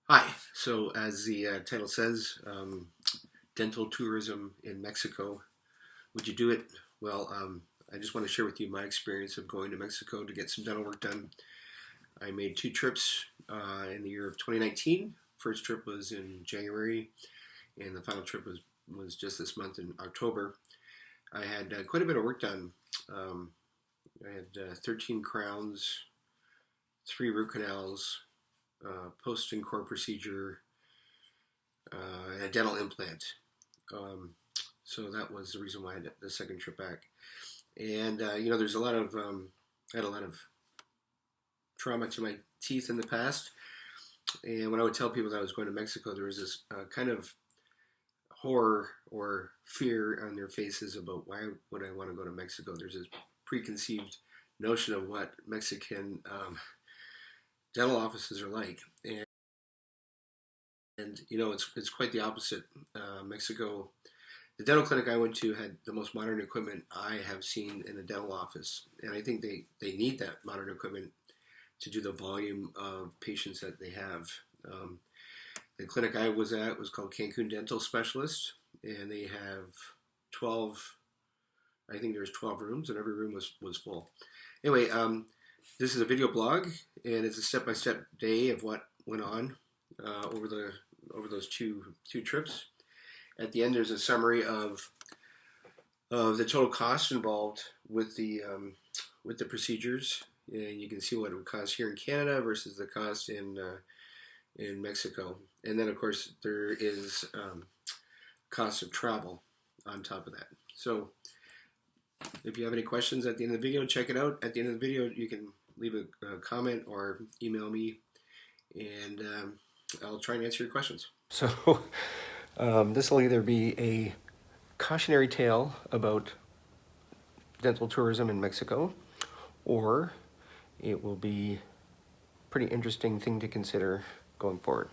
Hi. So, as the title says, dental tourism in Mexico. Would you do it? Well, I just want to share with you my experience of going to Mexico to get some dental work done. I made two trips in the year of 2019. First trip was in January, and the final trip was just this month in October. I had quite a bit of work done. Um, I had 13 crowns, three root canals, post and core procedure, and a dental implant. Um, so that was the reason why I had the second trip back. And there's a lot of I had a lot of trauma to my teeth in the past. And when I would tell people that I was going to Mexico, there was this kind of horror or fear on their faces about why would I want to go to Mexico. There's this preconceived notion of what Mexican dental offices are like, and it's quite the opposite. Mexico, the dental clinic I went to had the most modern equipment I have seen in a dental office, and I think they need that modern equipment to do the volume of patients that they have. Um, the clinic I was at was called Cancun Dental Specialist, and they have 12. I think there's 12 rooms, and every room was full. Anyway, this is a video blog, and it's a step-by-step day of what went on over those two trips. At the end, there's a summary of the total cost involved with the procedures, and you can see what it would cost here in Canada versus the cost in Mexico. And then, of course, there is cost of travel on top of that. So, if you have any questions at the end of the video, check it out. At the end of the video, you can leave a comment or email me, and I'll try and answer your questions. So, this will either be a cautionary tale about dental tourism in Mexico, or it will be a pretty interesting thing to consider going forward.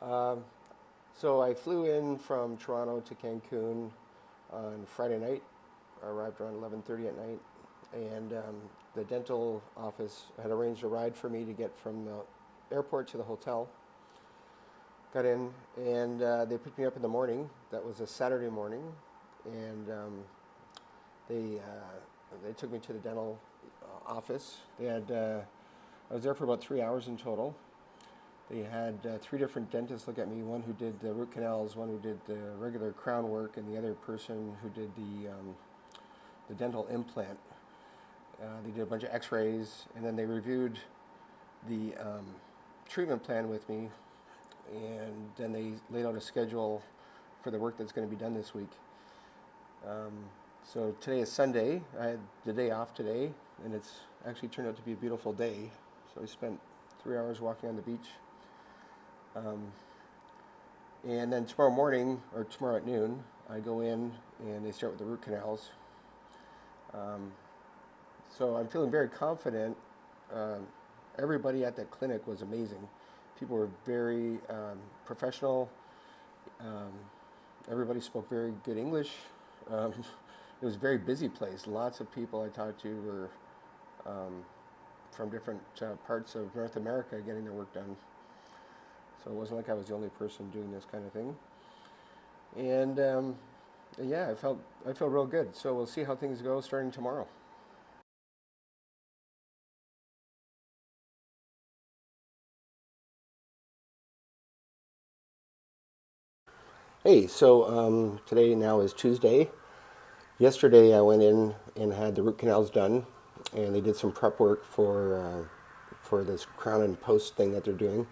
Um, so I flew in from Toronto to Cancun on Friday night. I arrived around 11:30 at night, and the dental office had arranged a ride for me to get from the airport to the hotel. Got in, and they picked me up in the morning. That was a Saturday morning, and they took me to the dental office. I was there for about 3 hours in total. They had three different dentists look at me, one who did the root canals, one who did the regular crown work, and the other person who did the dental implant. They did a bunch of x-rays, and then they reviewed the treatment plan with me, and then they laid out a schedule for the work that's going to be done this week. So today is Sunday. I had the day off today, and it's actually turned out to be a beautiful day. So I spent 3 hours walking on the beach. And then tomorrow morning, or tomorrow at noon, I go in and they start with the root canals. So I'm feeling very confident. Everybody at that clinic was amazing. People were very professional. Everybody spoke very good English. It was a very busy place. Lots of people I talked to were from different parts of North America getting their work done. So it wasn't like I was the only person doing this kind of thing. And yeah, I felt real good. So we'll see how things go starting tomorrow. Hey, so today now is Tuesday. Yesterday I went in and had the root canals done, and they did some prep work for this crown and post thing that they're doing,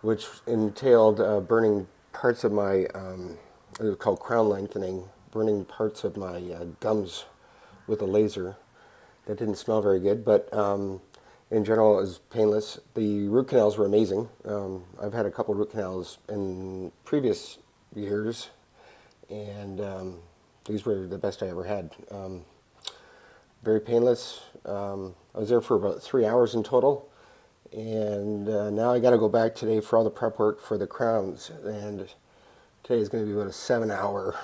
which entailed burning parts of my, it was called crown lengthening, burning parts of my gums with a laser. That didn't smell very good, but in general it was painless. The root canals were amazing. I've had a couple root canals in previous years, and these were the best I ever had. very painless. I was there for about 3 hours in total, and now I got to go back today for all the prep work for the crowns. And today is going to be about a 7 hours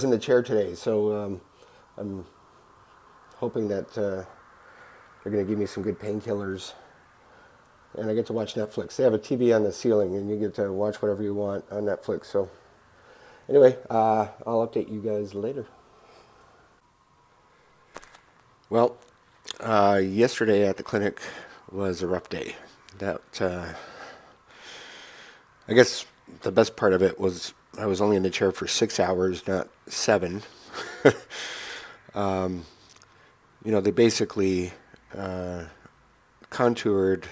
in the chair today. So I'm hoping that they're going to give me some good painkillers. And I get to watch Netflix. They have a TV on the ceiling, and you get to watch whatever you want on Netflix. So anyway, I'll update you guys later. Well, yesterday at the clinic was a rough day. That I guess the best part of it was I was only in the chair for 6 hours, not 7. They basically contoured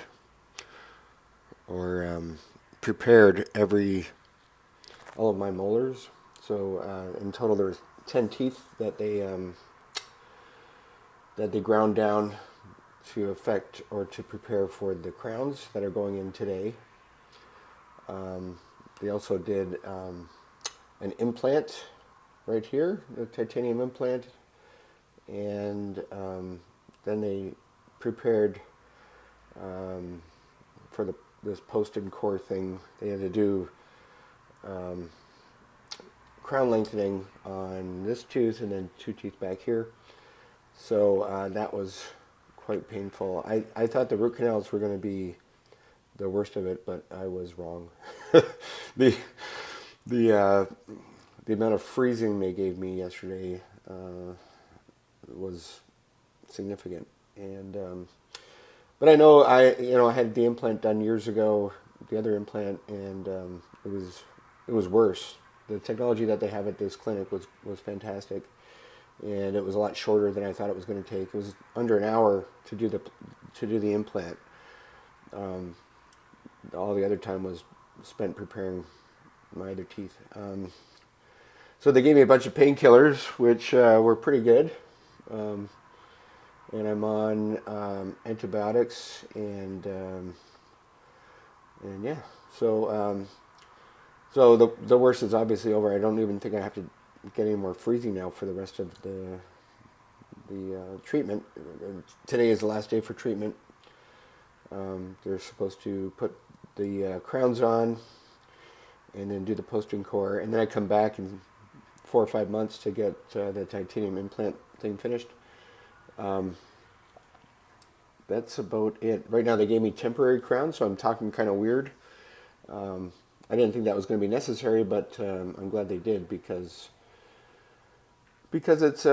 or prepared all of my molars. So in total, there was 10 teeth that they ground down to affect or to prepare for the crowns that are going in today. They also did an implant right here, the titanium implant, and then they prepared for this post-in core thing. They had to do crown lengthening on this tooth and then 2 teeth back here. So that was quite painful. I thought the root canals were going to be the worst of it, but I was wrong. The amount of freezing they gave me yesterday was significant, and but I know I had the implant done years ago, the other implant, and it was worse. The technology that they have at this clinic was fantastic, and it was a lot shorter than I thought it was going to take. It was under an hour to do the implant. All the other time was spent preparing my other teeth. So they gave me a bunch of painkillers, which were pretty good. And I'm on antibiotics, and yeah. So the worst is obviously over. I don't even think I have to get any more freezing now for the rest of the treatment. Today is the last day for treatment. They're supposed to put the crowns on and then do the post-in core, and then I come back in 4 or 5 months to get the titanium implant thing finished. That's about it. Right now they gave me temporary crowns, so I'm talking kind of weird. I didn't think that was going to be necessary, but I'm glad they did, because it's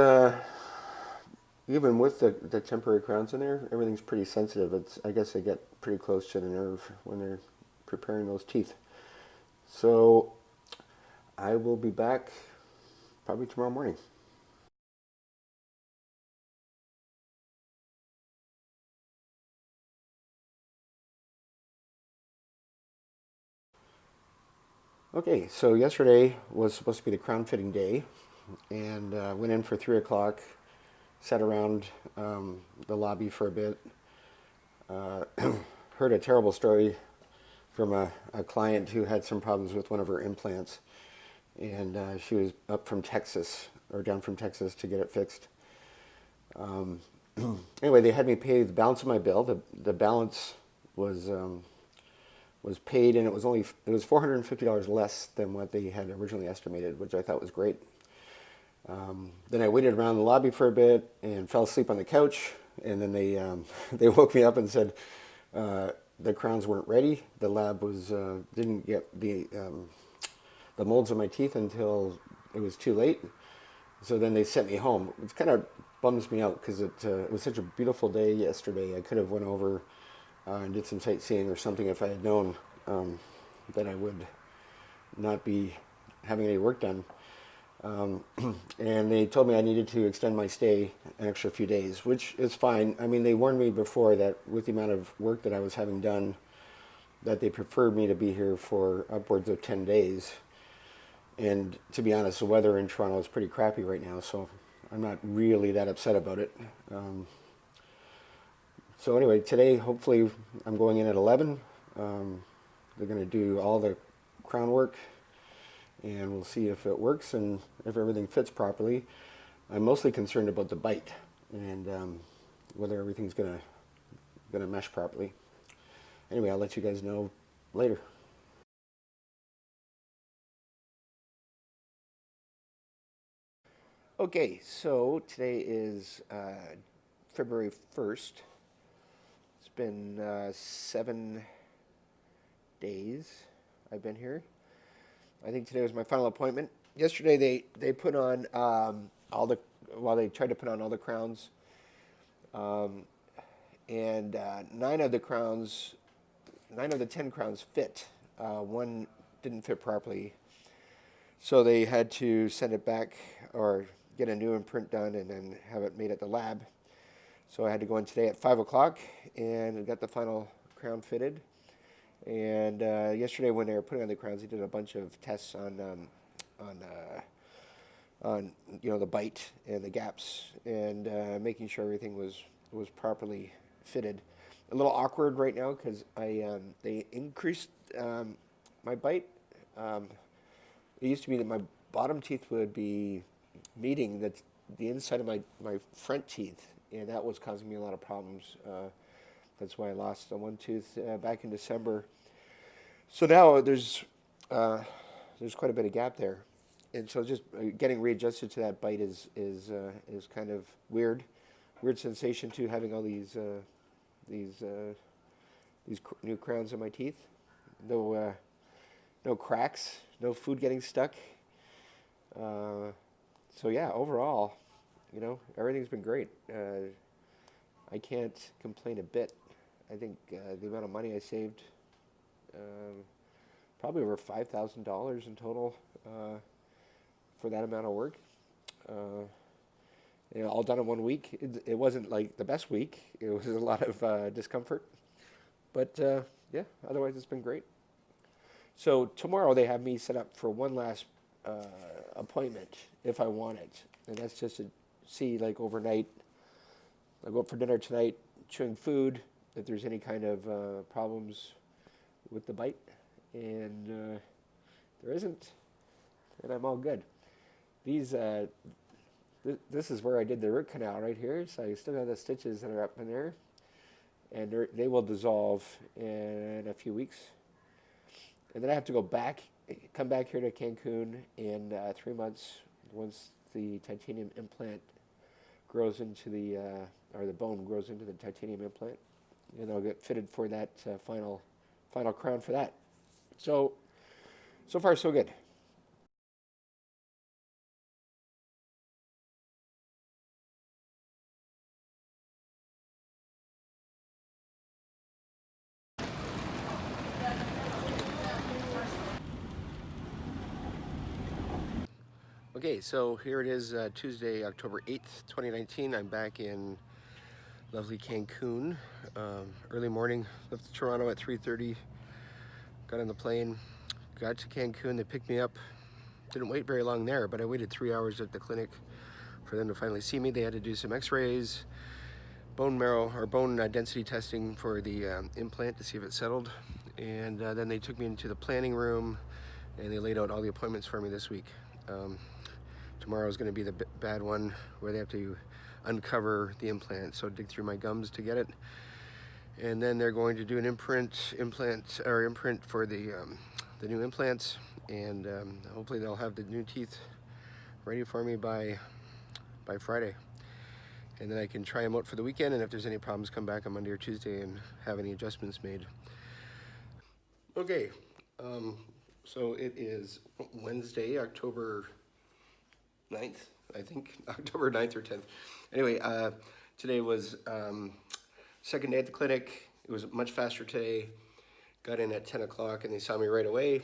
even with the temporary crowns in there, everything's pretty sensitive. I guess they get pretty close to the nerve when they're preparing those teeth. So I will be back probably tomorrow morning. Okay, so yesterday was supposed to be the crown fitting day, and went in for 3 o'clock, sat around the lobby for a bit, heard a terrible story from a client who had some problems with one of her implants, and she was up from Texas, or down from Texas, to get it fixed. Anyway, they had me pay the balance of my bill. The balance was paid, and it was $450 less than what they had originally estimated, which I thought was great. Then I waited around the lobby for a bit and fell asleep on the couch, and then they woke me up and said the crowns weren't ready. The lab didn't get the molds of my teeth until it was too late. So then they sent me home. It kind of bums me out, because it was such a beautiful day yesterday. I could have went over and did some sightseeing or something if I had known that I would not be having any work done. And they told me I needed to extend my stay an extra few days, which is fine. I mean, they warned me before that with the amount of work that I was having done, that they preferred me to be here for upwards of 10 days. And to be honest, the weather in Toronto is pretty crappy right now, so I'm not really that upset about it. So anyway, today, hopefully, I'm going in at 11. They're going to do all the crown work, and we'll see if it works and if everything fits properly. I'm mostly concerned about the bite. and whether everything's gonna mesh properly. Anyway, I'll let you guys know later. Okay, so today is February 1st. It's been 7 days I've been here. I think today was my final appointment. Yesterday they put on they tried to put on all the crowns, um, and 9 of the 10 crowns fit. One didn't fit properly, so they had to send it back or get a new imprint done and then have it made at the lab. So I had to go in today at 5 o'clock and got the final crown fitted. And yesterday, when they were putting on the crowns, they did a bunch of tests on the bite and the gaps, and making sure everything was properly fitted. A little awkward right now because they increased my bite. It used to be that my bottom teeth would be meeting the inside of my front teeth, and that was causing me a lot of problems. That's why I lost the one tooth back in December. So now there's quite a bit of gap there, and so just getting readjusted to that bite is kind of weird sensation too. Having all these new crowns in my teeth, no cracks, no food getting stuck. So yeah, overall, everything's been great. I can't complain a bit. I think the amount of money I saved, probably over $5,000 in total for that amount of work. All done in 1 week. It wasn't like the best week. It was a lot of discomfort, but yeah, otherwise it's been great. So tomorrow they have me set up for one last appointment if I want it, and that's just to see like overnight. I go up for dinner tonight, chewing food. If there's any kind of problems with the bite, and there isn't, and I'm all good. These this is where I did the root canal right here, so I still have the stitches that are up in there, and they will dissolve in a few weeks. And then I have to come back here to Cancun in 3 months once the titanium implant grows into or the bone grows into the titanium implant, and I'll get fitted for that final crown for that. So far so good. Okay, so here it is, Tuesday, October 8th, 2019. I'm back in lovely Cancun. Early morning, left Toronto at 3:30, got on the plane, got to Cancun. They picked me up. Didn't wait very long there, but I waited 3 hours at the clinic for them to finally see me. They had to do some x-rays, bone marrow or bone density testing for the implant to see if it settled. And then they took me into the planning room and they laid out all the appointments for me this week. Tomorrow is going to be the bad one where they have to uncover the implant, so dig through my gums to get it. And then they're going to do an imprint for the new implants, and hopefully they'll have the new teeth ready for me by Friday. And then I can try them out for the weekend, and if there's any problems, come back on Monday or Tuesday and have any adjustments made. Okay, so it is Wednesday, October 9th, I think, October 9th or 10th. Anyway, today was second day at the clinic. It was much faster today. Got in at 10 o'clock and they saw me right away.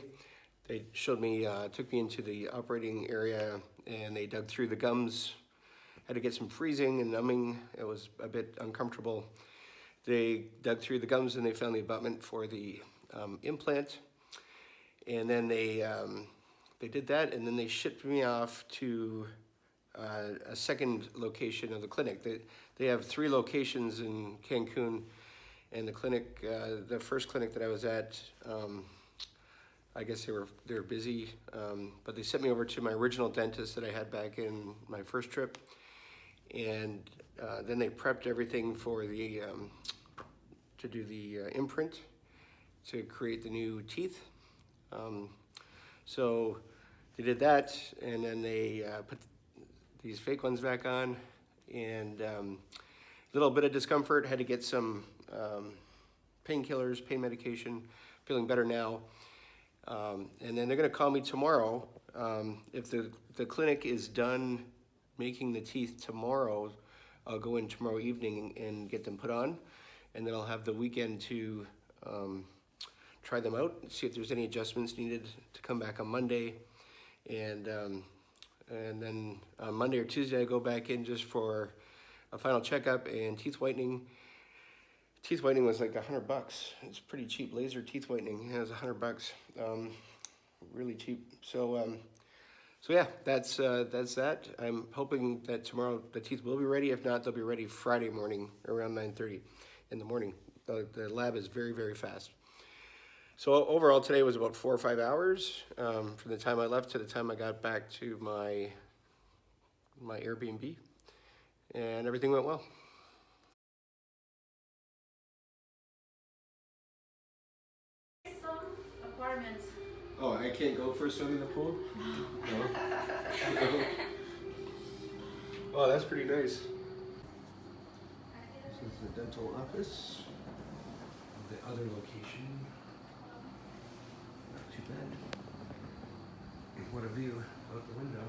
They showed me, took me into the operating area and they dug through the gums. Had to get some freezing and numbing. It was a bit uncomfortable. They dug through the gums and they found the abutment for the implant. And then they did that, and then they shipped me off to a second location of the clinic. They have 3 locations in Cancun, and the clinic, the first clinic that I was at, I guess they were busy, but they sent me over to my original dentist that I had back in my first trip, and then they prepped everything for the to do the imprint to create the new teeth. So they did that, and then they put these fake ones back on, and a little bit of discomfort. Had to get some painkillers, pain medication. Feeling better now. And then they're going to call me tomorrow. If the clinic is done making the teeth tomorrow, I'll go in tomorrow evening and get them put on, and then I'll have the weekend to try them out, see if there's any adjustments needed, to come back on Monday, and then on Monday or Tuesday I go back in just for a final checkup and teeth whitening. Teeth whitening was like $100. It's pretty cheap. Laser teeth whitening has $100. Really cheap. So yeah, that's that. I'm hoping that tomorrow the teeth will be ready. If not, they'll be ready Friday morning around 9:30 in the morning. The lab is very, very fast. So overall today was about 4 or 5 hours from the time I left to the time I got back to my Airbnb, and everything went well. Some apartments. Oh, I can't go for a swim in the pool? No. Oh, that's pretty nice. This is the dental office. The other location. Not too bad. What a view out the window.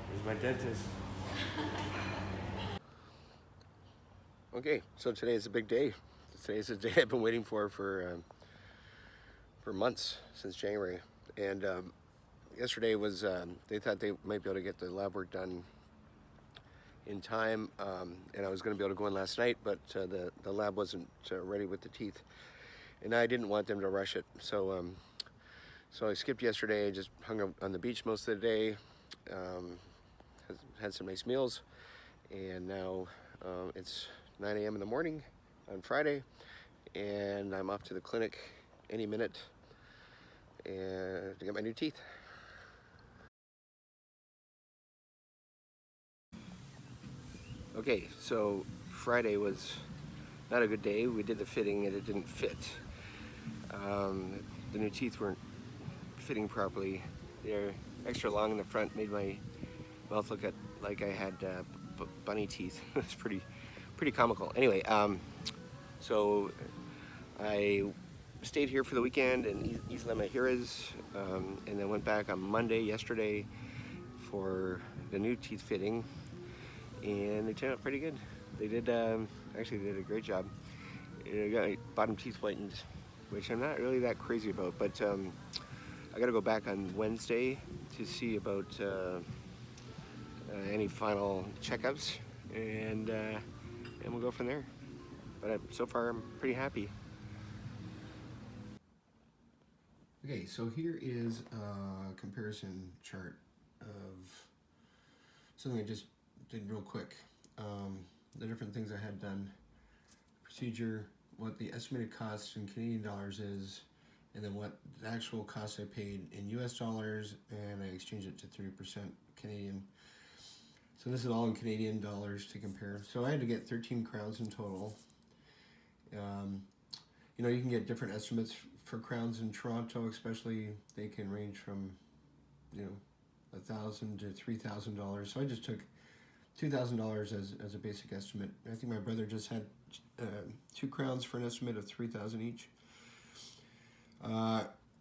There's my dentist. Okay, so today is a big day. Today's the day I've been waiting for months, since January. And yesterday was, they thought they might be able to get the lab work done in time, and I was going to be able to go in last night, but the lab wasn't ready with the teeth, and I didn't want them to rush it. So I skipped yesterday. I just hung out on the beach most of the day, had some nice meals, and now it's 9 a.m. in the morning on Friday, and I'm off to the clinic any minute and to get my new teeth. Okay, so Friday was not a good day. We did the fitting and it didn't fit. The new teeth weren't fitting properly. They're extra long in the front, made my mouth look like I had bunny teeth. It's pretty comical. Anyway, so I stayed here for the weekend in Isla Mujeres, and then went back on Monday, yesterday, for the new teeth fitting, and they turned out pretty good. They did, actually they did a great job. I got my bottom teeth whitened, which I'm not really that crazy about, but I gotta go back on Wednesday to see about any final checkups, and we'll go from there. But so far I'm pretty happy. Okay, so here is a comparison chart of something I just did real quick. The different things I had done, procedure, what the estimated cost in Canadian dollars is, and then what the actual cost I paid in US dollars, and I exchanged it to 30% Canadian. So this is all in Canadian dollars to compare. So I had to get 13 crowns in total. You know, you can get different estimates for crowns in Toronto, especially. They can range from, you know, $1,000 to $3,000. So I just took $2,000 as a basic estimate. I think my brother just had 2 crowns for an estimate of $3,000 each.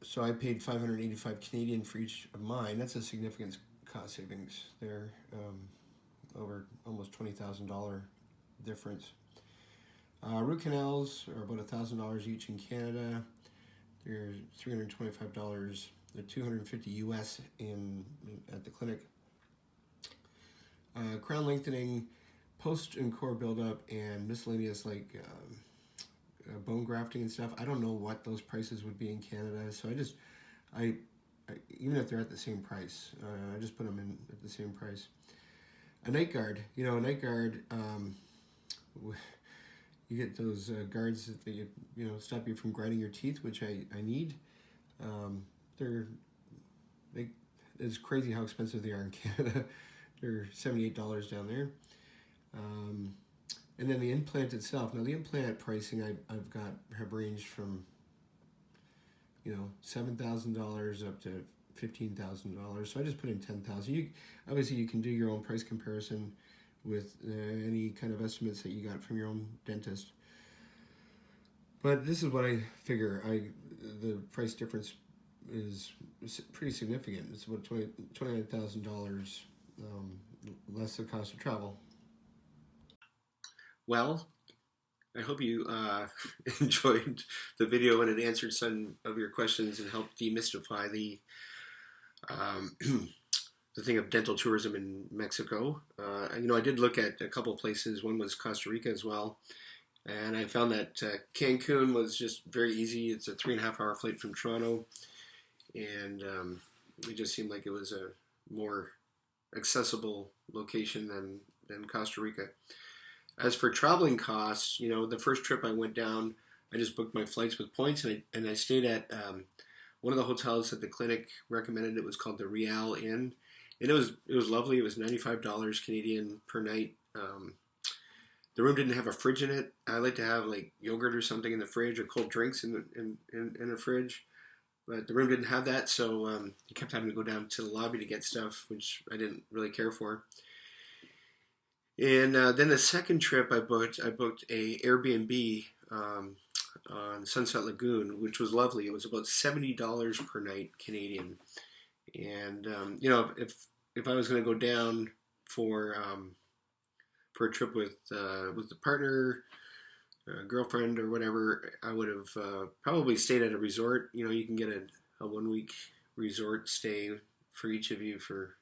So I paid 585 Canadian for each of mine. That's a significant cost savings there, over almost $20,000 difference. Root canals are about $1,000 each in Canada. They're $325. They're $250 US at the clinic. Crown lengthening, post and core buildup, and miscellaneous like bone grafting and stuff. I don't know what those prices would be in Canada, so I even if they're at the same price, I just put them in at the same price. A night guard, you know, a night guard. You get those guards that you know stop you from grinding your teeth, which I need. it's crazy how expensive they are in Canada. They're $78 down there. And then the implant itself. Now the implant pricing have ranged from $7,000 up to $15,000. So I just put in $10,000. Obviously you can do your own price comparison with any kind of estimates that you got from your own dentist. But this is what I figure. The price difference is pretty significant. It's about $29,000 less the cost of travel. Well, I hope you enjoyed the video and it answered some of your questions and helped demystify the thing of dental tourism in Mexico. I did look at a couple places. One was Costa Rica as well. And I found that Cancun was just very easy. It's a 3.5-hour flight from Toronto. And it just seemed like it was a more accessible location than Costa Rica. As for traveling costs, the first trip I went down, I just booked my flights with points, and I stayed at one of the hotels that the clinic recommended. It was called the Real Inn, and it was lovely. It was $95 Canadian per night. The room didn't have a fridge in it. I like to have like yogurt or something in the fridge or cold drinks in the fridge, but the room didn't have that, so you kept having to go down to the lobby to get stuff, which I didn't really care for. And then the second trip I booked a Airbnb on Sunset Lagoon, which was lovely. It was about $70 per night Canadian. And if I was going to go down for a trip with the partner, girlfriend, or whatever, I would have probably stayed at a resort. You can get a 1-week resort stay for each of you for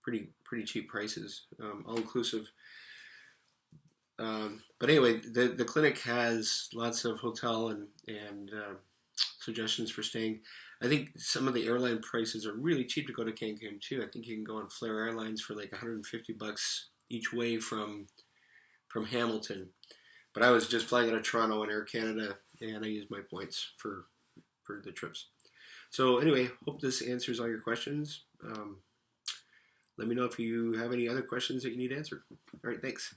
pretty cheap prices, all inclusive. But anyway, the clinic has lots of hotel and suggestions for staying. I think some of the airline prices are really cheap to go to Cancun too. I think you can go on Flair Airlines for like $150 each way from Hamilton. But I was just flying out of Toronto on Air Canada, and I used my points for the trips. So anyway, hope this answers all your questions. Let me know if you have any other questions that you need answered. All right, thanks.